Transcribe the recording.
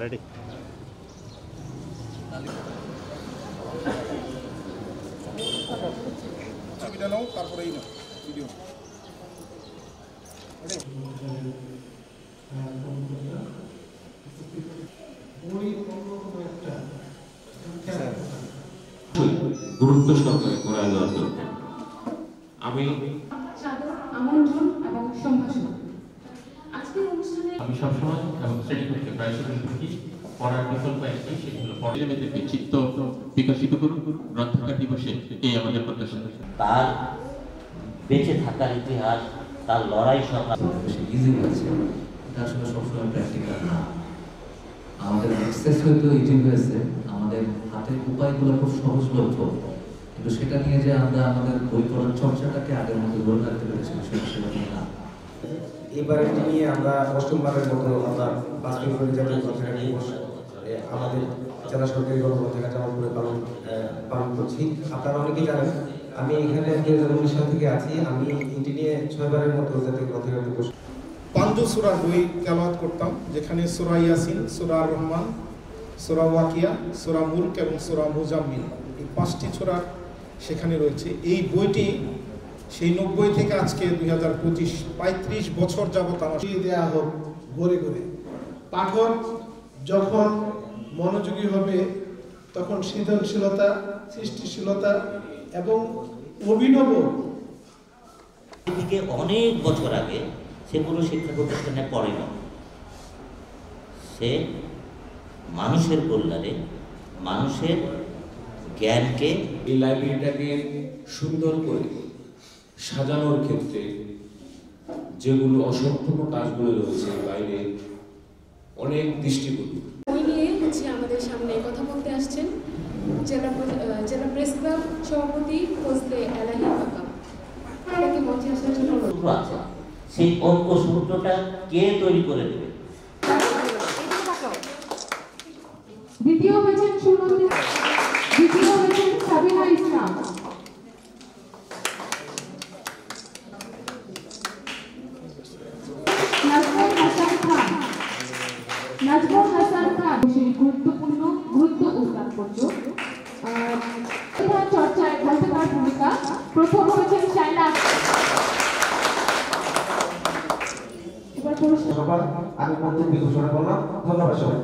Ready. ছবিটা নাও, তারপরেই নাও video. গুরুত্ব সহকারে করা দেওয়ার দরকার। আমি আমন্ত্রণ এবং সম্ভাষণ আজকের অনুষ্ঠানে আমি সবসময় এবং শ্রেণী থেকে প্রায় শিক্ষার্থী পড়ার বিকল্প একটাই, সেটি হলো পর্যাবেদকে চিত্ত বিকশিত করুন গ্রন্থাগার দিবসে, এই আমাদের প্রত্যাশা। তার বেঁচে থাকার ইতিহাস, তার লড়াই সংগ্রাম ইজি হয়েছে, এটা আসলে সবসময় প্র্যাকটিক্যাল না। আমাদের অ্যাক্সেস হয়তো ইজি হয়েছে, আমাদের হাতের উপায়গুলো খুব সহজলভ্য, কিন্তু সেটা নিয়ে যে আমরা আমাদের বই পড়ার চর্চাটাকে আগের মতো ধরে রাখতে পেরেছি সেটা না। এবারে নিয়ে আমরা অষ্টমবারের মতো আমরা বাস্তবিক জাতীয় গ্রন্থাগার দিবস আমাদের জেলা সরকারি গ্রন্থাগার জামালপুরে পালন করছি। আপনারা অনেকেই জানেন আমি এখানে 2019 সাল থেকে আছি। আমি এটি নিয়ে 6 বারের মতো জাতীয় গ্রন্থাগার দিবস 5 সূরার বই তেলাওয়াত করতাম, যেখানে সূরা ইয়াসিন, সূরা আর রহমান, সূরা ওয়াকিয়া, সূরা মুলক এবং সূরা মুজাম্মিল, এই 5টি সূরা সেখানে রয়েছে। এই বইটি সেই 90 থেকে আজকে 2025 35 বছর যাবত আমার দেওয়া হোক ঘুরে ঘুরে। পাঠক যখন মনোযোগী হবে তখন সৃজনশীলতা, সৃষ্টিশীলতা এবং অভিনব থেকে অনেক বছর আগে সে কোনো শিক্ষা প্রতিষ্ঠানে পড়ে না, সে মানুষের কল্যাণে মানুষের জ্ঞানকে এই লাইব্রেরিটাকে সুন্দর করে সাজানোর ক্ষেত্রে যেগুলো অসম্পূর্ণ কাজগুলো রয়েছে বাইরে অনেক দৃষ্টিকোণ বই নিয়ে আমাদের সামনে কথা বলতে আসছেন জেলা প্রেস ক্লাব সভাপতি ফজলে এলাহি কাকা। তাকে মঞ্চে আসার জন্য সূত্র আছে, সেই ঐক্য সূত্রটা কে তৈরি করে দেবে? দ্বিতীয় হয়েছেন সুমন্দির, দ্বিতীয় হয়েছেন সাবিনা ইসলাম, নাজমুল হাসান খান সেই গুরুত্বপূর্ণ উদ্যাপত্য চর্চায় গ্রন্থাগার ভূমিকা। প্রথম হয়েছেন চায়না। এবার পুরস্কার আমি মন্তব্য ঘোষণা করলাম। ধন্যবাদ সবাই।